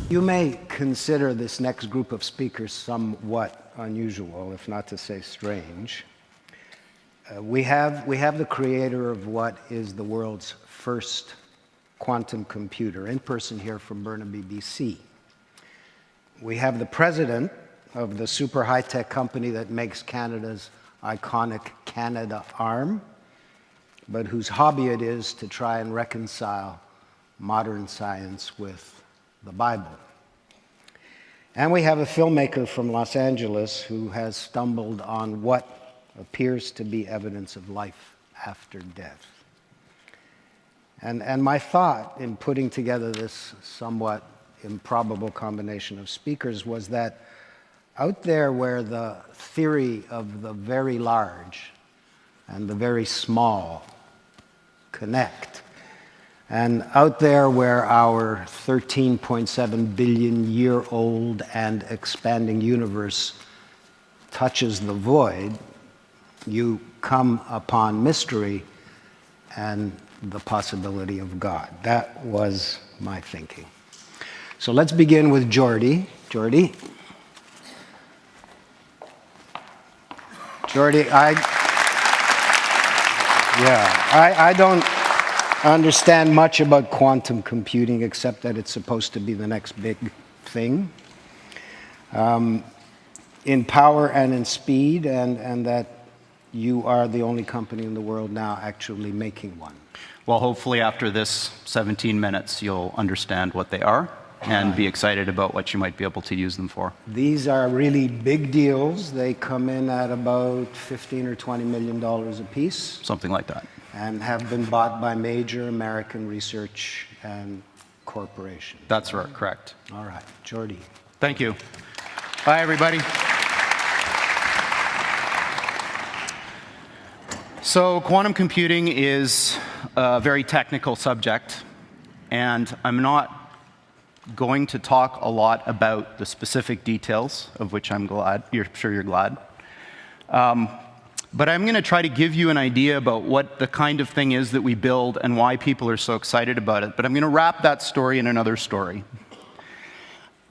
You may consider this next group of speakers somewhat unusual, if not to say strange. We have the creator of what is the world's first quantum computer, in person here from Burnaby, BC. We have the president of the super high-tech company that makes Canada's iconic Canada arm, but whose hobby it is to try and reconcile modern science with the Bible. And we have a filmmaker from Los Angeles who has stumbled on what appears to be evidence of life after death. And my thought in putting together this somewhat improbable combination of speakers was that out there where the theory of the very large and the very small connect, and out there where our 13.7 billion year old and expanding universe touches the void, you come upon mystery and the possibility of God. That was my thinking. So let's begin with Geordie. Geordie, I don't understand much about quantum computing except that it's supposed to be the next big thing in power and in speed, and that you are the only company in the world now actually making one. Well, hopefully after this 17 minutes, you'll understand what they are and be excited about what you might be able to use them for. These are really big deals. They come in at about $15 or $20 million a piece. Something like that. And have been bought by major American research and corporations. That's right, correct. All right, Geordie. Thank you. Bye, everybody. So quantum computing is a very technical subject, and I'm not going to talk a lot about the specific details, of which I'm glad. I'm sure you're glad. But I'm going to try to give you an idea about what the kind of thing is that we build and why people are so excited about it. But I'm going to wrap that story in another story.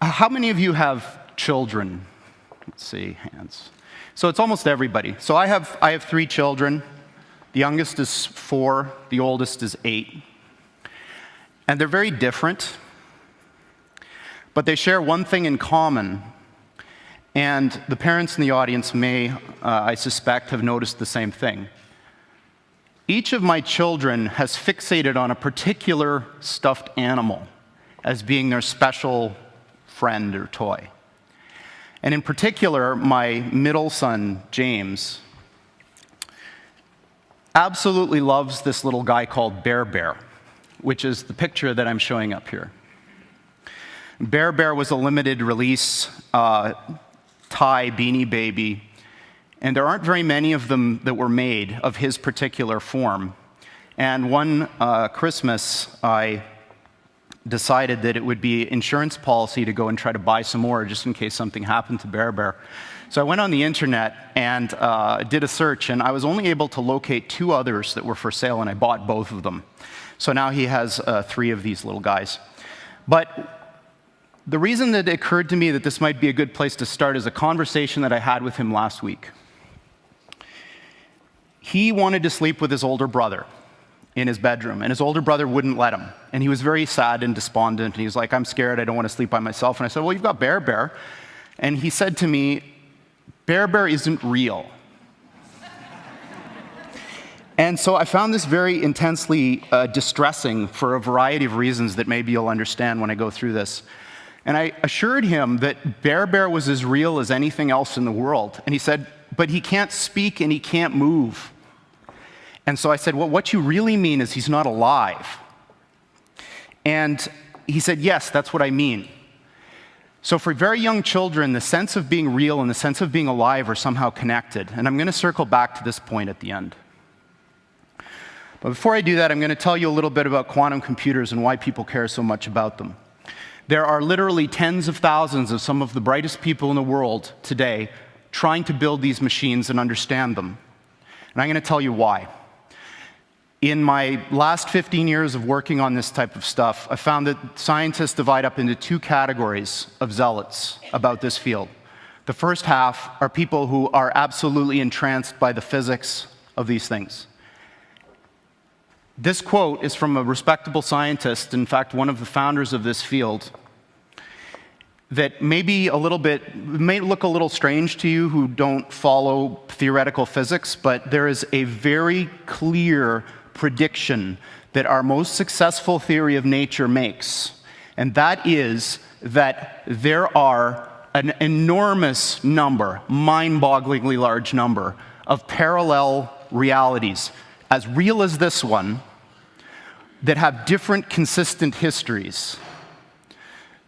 How many of you have children? Let's see, hands. So it's almost everybody. So I have 3 children. The youngest is 4, the oldest is 8. And they're very different, but they share one thing in common. And the parents in the audience may, I suspect, have noticed the same thing. Each of my children has fixated on a particular stuffed animal as being their special friend or toy. And in particular, my middle son, James, absolutely loves this little guy called Bear, which is the picture that I'm showing up here. Bear was a limited release Thai Beanie Baby, and there aren't very many of them that were made of his particular form. And one Christmas, I decided that it would be insurance policy to go and try to buy some more just in case something happened to Bear. So I went on the internet and did a search, and I was only able to locate 2 others that were for sale, and I bought both of them. So now he has 3 of these little guys. But the reason that it occurred to me that this might be a good place to start is a conversation that I had with him last week. He wanted to sleep with his older brother in his bedroom, and his older brother wouldn't let him. And he was very sad and despondent, and he was like, I'm scared, I don't want to sleep by myself. And I said, well, you've got Bear. And he said to me, Bear isn't real. And so I found this very intensely distressing for a variety of reasons that maybe you'll understand when I go through this. And I assured him that Bear was as real as anything else in the world. And he said, but he can't speak and he can't move. And so I said, well, what you really mean is he's not alive. And he said, yes, that's what I mean. So for very young children, the sense of being real and the sense of being alive are somehow connected. And I'm going to circle back to this point at the end. But before I do that, I'm going to tell you a little bit about quantum computers and why people care so much about them. There are literally tens of thousands of some of the brightest people in the world today trying to build these machines and understand them. And I'm going to tell you why. In my last 15 years of working on this type of stuff, I found that scientists divide up into two categories of zealots about this field. The first half are people who are absolutely entranced by the physics of these things. This quote is from a respectable scientist, in fact, one of the founders of this field, that may look a little strange to you who don't follow theoretical physics, but there is a very clear prediction that our most successful theory of nature makes, and that is that there are an enormous number, mind-bogglingly large number, of parallel realities, as real as this one, that have different consistent histories.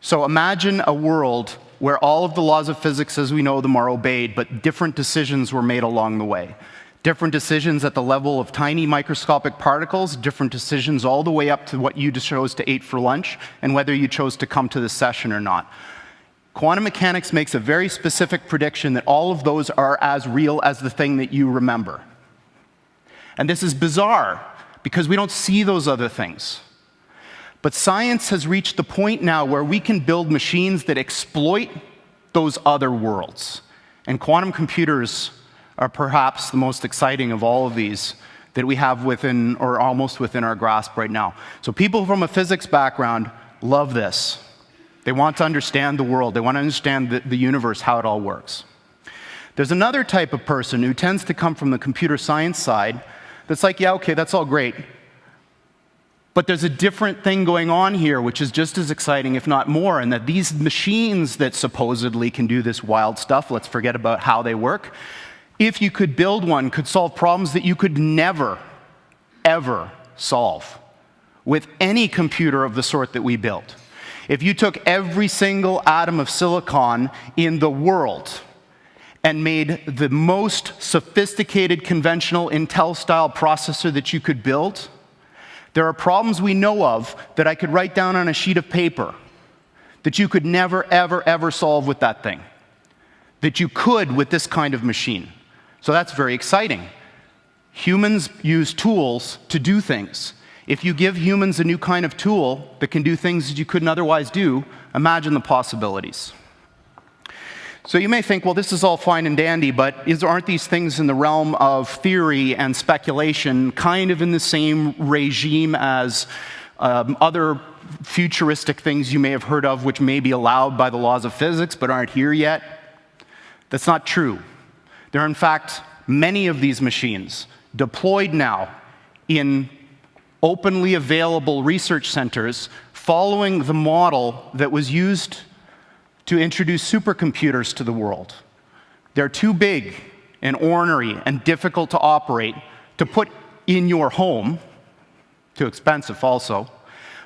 So imagine a world where all of the laws of physics as we know them are obeyed, but different decisions were made along the way. Different decisions at the level of tiny microscopic particles, different decisions all the way up to what you chose to eat for lunch, and whether you chose to come to this session or not. Quantum mechanics makes a very specific prediction that all of those are as real as the thing that you remember. And this is bizarre, because we don't see those other things. But science has reached the point now where we can build machines that exploit those other worlds. And quantum computers are perhaps the most exciting of all of these that we have within, or almost within our grasp right now. So people from a physics background love this. They want to understand the world. They want to understand the universe, how it all works. There's another type of person who tends to come from the computer science side that's like, yeah, okay, that's all great. But there's a different thing going on here, which is just as exciting, if not more, and that these machines that supposedly can do this wild stuff, let's forget about how they work, if you could build one, could solve problems that you could never, ever solve with any computer of the sort that we built. If you took every single atom of silicon in the world and made the most sophisticated conventional Intel-style processor that you could build, there are problems we know of that I could write down on a sheet of paper that you could never, ever, ever solve with that thing, that you could with this kind of machine. So that's very exciting. Humans use tools to do things. If you give humans a new kind of tool that can do things that you couldn't otherwise do, imagine the possibilities. So you may think, well, this is all fine and dandy, but aren't these things in the realm of theory and speculation kind of in the same regime as other futuristic things you may have heard of which may be allowed by the laws of physics but aren't here yet? That's not true. There are, in fact, many of these machines deployed now in openly available research centers following the model that was used to introduce supercomputers to the world. They're too big and ornery and difficult to operate to put in your home, too expensive also,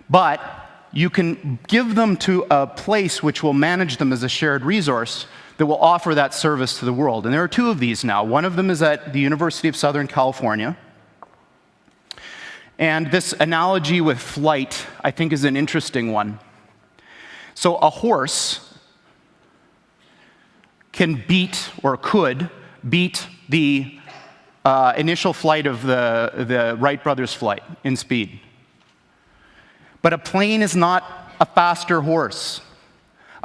but you can give them to a place which will manage them as a shared resource that will offer that service to the world. And there are two of these now. One of them is at the University of Southern California. And this analogy with flight, I think, is an interesting one. So a horse can beat, or could beat, the initial flight of the Wright brothers' flight in speed. But a plane is not a faster horse.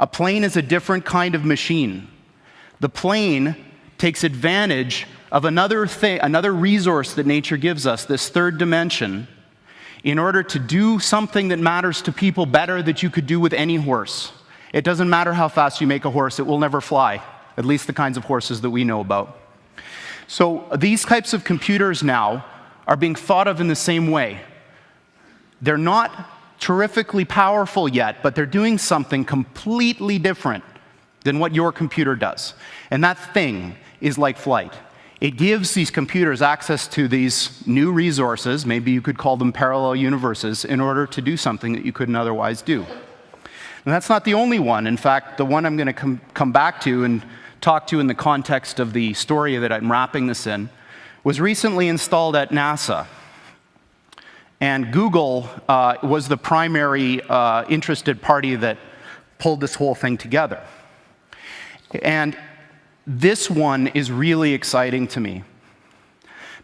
A plane is a different kind of machine. The plane takes advantage of another resource that nature gives us, this third dimension, in order to do something that matters to people better than you could do with any horse. It doesn't matter how fast you make a horse, it will never fly, at least the kinds of horses that we know about. So these types of computers now are being thought of in the same way. They're not terrifically powerful yet, but they're doing something completely different than what your computer does. And that thing is like flight. It gives these computers access to these new resources, maybe you could call them parallel universes, in order to do something that you couldn't otherwise do. And that's not the only one. In fact, the one I'm going to come back to and talk to in the context of the story that I'm wrapping this in was recently installed at NASA. And Google was the primary interested party that pulled this whole thing together. And this one is really exciting to me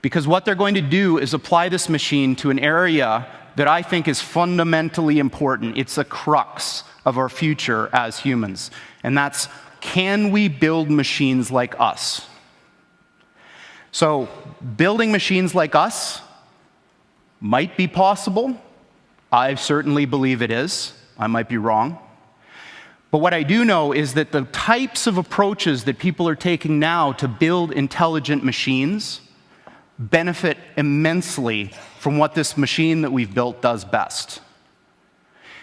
Because what they're going to do is apply this machine to an area that I think is fundamentally important. It's a crux of our future as humans. And that's, can we build machines like us? So, building machines like us might be possible. I certainly believe it is. I might be wrong. But what I do know is that the types of approaches that people are taking now to build intelligent machines benefit immensely from what this machine that we've built does best.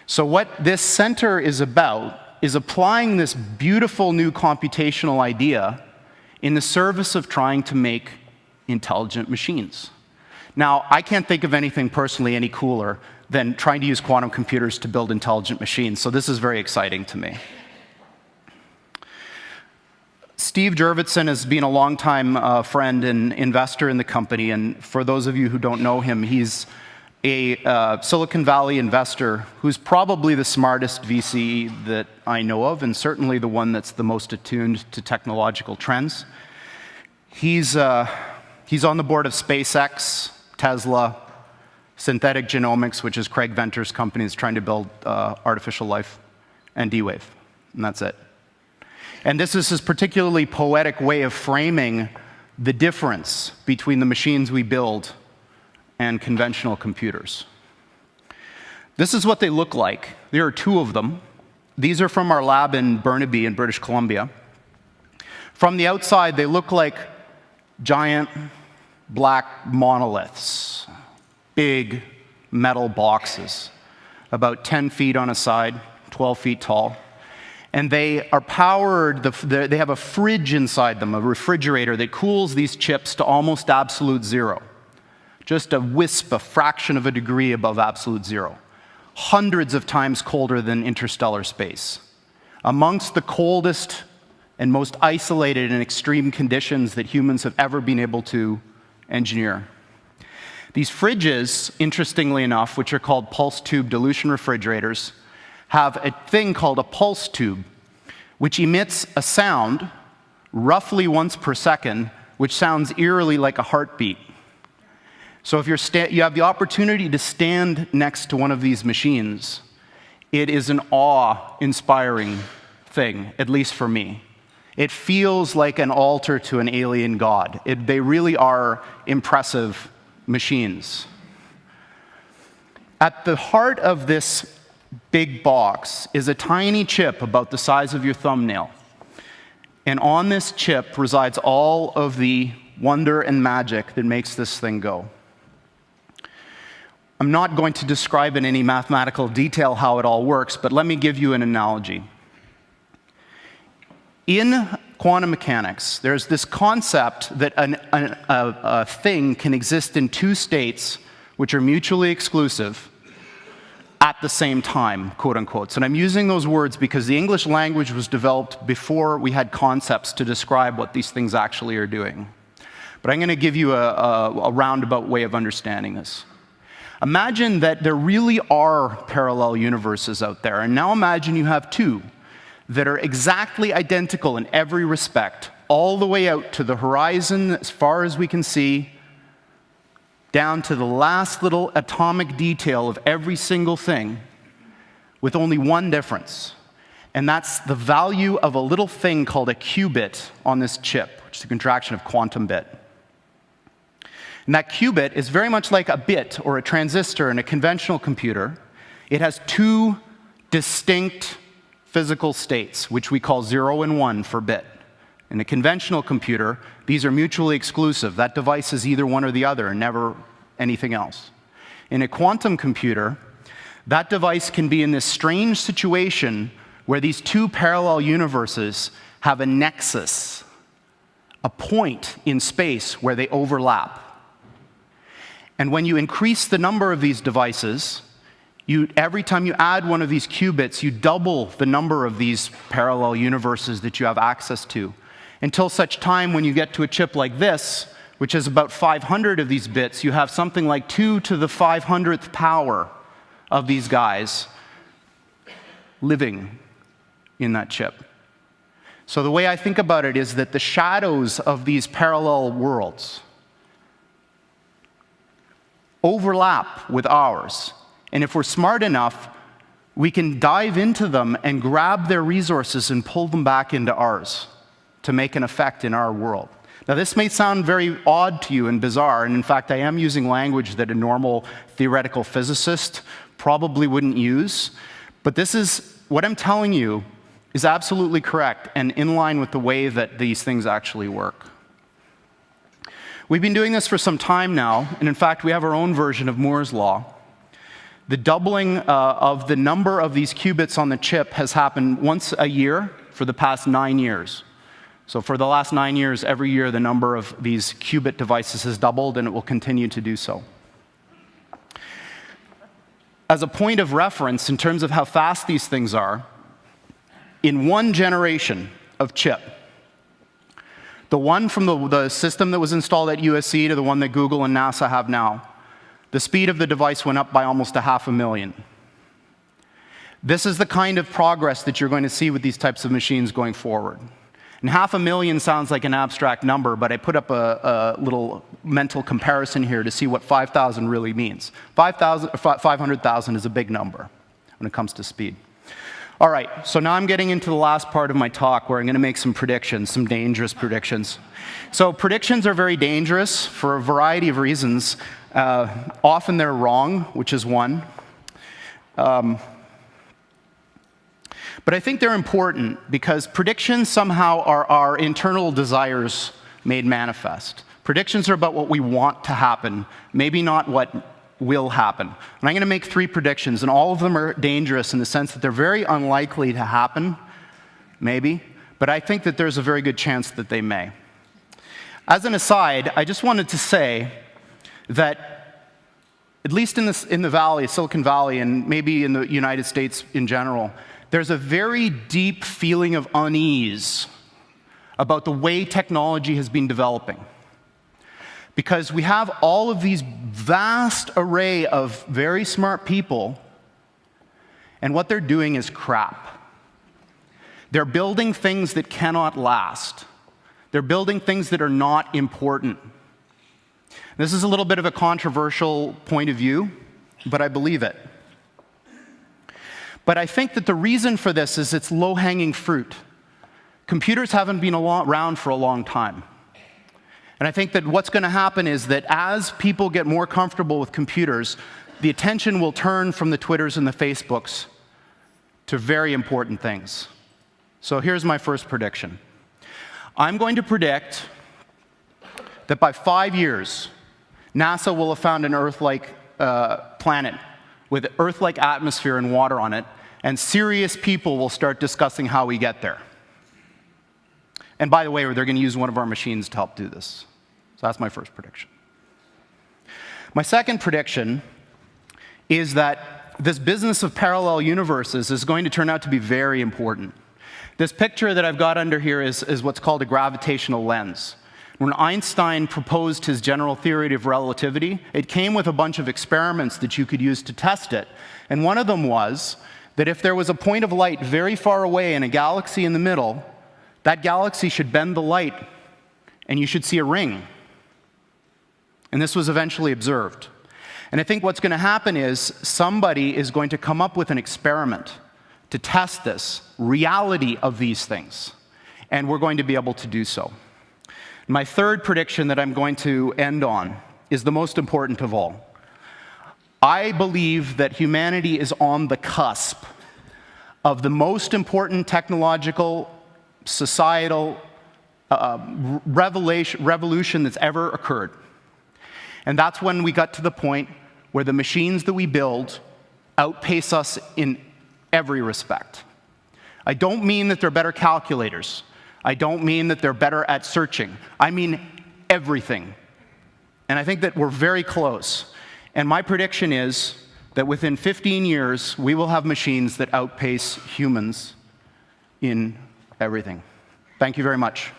So what this center is about is applying this beautiful new computational idea in the service of trying to make intelligent machines. Now, I can't think of anything personally any cooler than trying to use quantum computers to build intelligent machines, so this is very exciting to me. Steve Jurvetson has been a longtime friend and investor in the company, and for those of you who don't know him, he's a Silicon Valley investor who's probably the smartest VC that I know of, and certainly the one that's the most attuned to technological trends. He's on the board of SpaceX, Tesla, Synthetic Genomics, which is Craig Venter's company that's trying to build artificial life, and D-Wave, and that's it. And this is his particularly poetic way of framing the difference between the machines we build and conventional computers. This is what they look like. There are two of them. These are from our lab in Burnaby in British Columbia. From the outside, they look like giant black monoliths, big metal boxes, about 10 feet on a side, 12 feet tall. And they are powered, they have a fridge inside them, a refrigerator that cools these chips to almost absolute zero. Just a wisp, a fraction of a degree above absolute zero. Hundreds of times colder than interstellar space. Amongst the coldest and most isolated and extreme conditions that humans have ever been able to engineer. These fridges, interestingly enough, which are called pulse tube dilution refrigerators, have a thing called a pulse tube, which emits a sound roughly once per second, which sounds eerily like a heartbeat. So if you have the opportunity to stand next to one of these machines, it is an awe-inspiring thing, at least for me. It feels like an altar to an alien god. They really are impressive machines. At the heart of this big box is a tiny chip about the size of your thumbnail. And on this chip resides all of the wonder and magic that makes this thing go. I'm not going to describe in any mathematical detail how it all works, but let me give you an analogy. In quantum mechanics, there's this concept that a thing can exist in two states which are mutually exclusive at the same time, quote unquote. And I'm using those words because the English language was developed before we had concepts to describe what these things actually are doing. But I'm going to give you a roundabout way of understanding this. Imagine that there really are parallel universes out there, and now imagine you have two that are exactly identical in every respect, all the way out to the horizon as far as we can see, down to the last little atomic detail of every single thing, with only one difference. And that's the value of a little thing called a qubit on this chip, which is a contraction of quantum bit. And that qubit is very much like a bit or a transistor in a conventional computer. It has two distinct physical states, which we call 0 and 1 for bit. In a conventional computer, these are mutually exclusive. That device is either one or the other, and never anything else. In a quantum computer, that device can be in this strange situation where these two parallel universes have a nexus, a point in space where they overlap. And when you increase the number of these devices, every time you add one of these qubits, you double the number of these parallel universes that you have access to, until such time when you get to a chip like this, which is about 500 of these bits, you have something like 2 to the 500th power of these guys living in that chip. So the way I think about it is that the shadows of these parallel worlds overlap with ours. And if we're smart enough, we can dive into them and grab their resources and pull them back into ours to make an effect in our world. Now, this may sound very odd to you and bizarre, and in fact, I am using language that a normal theoretical physicist probably wouldn't use, but this is, what I'm telling you is absolutely correct and in line with the way that these things actually work. We've been doing this for some time now, and in fact, we have our own version of Moore's Law. The doubling of the number of these qubits on the chip has happened once a year for the past 9 years. So for the last 9 years, every year the number of these qubit devices has doubled, and it will continue to do so. As a point of reference in terms of how fast these things are, in one generation of chip, the one from the system that was installed at USC to the one that Google and NASA have now, the speed of the device went up by almost 500,000. This is the kind of progress that you're going to see with these types of machines going forward. And 500,000 sounds like an abstract number, but I put up a little mental comparison here to see what 5,000 really means. 500,000 is a big number when it comes to speed. All right, so now I'm getting into the last part of my talk where I'm going to make some predictions, some dangerous predictions. So predictions are very dangerous for a variety of reasons. Often they're wrong, which is one. But I think they're important because predictions somehow are our internal desires made manifest. Predictions are about what we want to happen, maybe not what will happen. And I'm going to make 3 predictions, and all of them are dangerous in the sense that they're very unlikely to happen, maybe, but I think that there's a very good chance that they may. As an aside, I just wanted to say that at least in the Valley, Silicon Valley, and maybe in the United States in general, there's a very deep feeling of unease about the way technology has been developing. Because we have all of these vast array of very smart people, and what they're doing is crap. They're building things that cannot last. They're building things that are not important. This is a little bit of a controversial point of view, but I believe it. But I think that the reason for this is it's low-hanging fruit. Computers haven't been around for a long time. And I think that what's going to happen is that as people get more comfortable with computers, the attention will turn from the Twitters and the Facebooks to very important things. So here's my first prediction. I'm going to predict that by 5 years, NASA will have found an Earth-like planet with Earth-like atmosphere and water on it, and serious people will start discussing how we get there. And by the way, they're going to use one of our machines to help do this. So that's my first prediction. My second prediction is that this business of parallel universes is going to turn out to be very important. This picture that I've got under here is what's called a gravitational lens. When Einstein proposed his general theory of relativity, it came with a bunch of experiments that you could use to test it. And one of them was that if there was a point of light very far away and a galaxy in the middle, that galaxy should bend the light, and you should see a ring. And this was eventually observed. And I think what's going to happen is somebody is going to come up with an experiment to test this reality of these things. And we're going to be able to do so. My third prediction that I'm going to end on is the most important of all. I believe that humanity is on the cusp of the most important technological, societal revolution that's ever occurred. And that's when we got to the point where the machines that we build outpace us in every respect. I don't mean that they're better calculators. I don't mean that they're better at searching. I mean everything. And I think that we're very close. And my prediction is that within 15 years, we will have machines that outpace humans in everything. Thank you very much.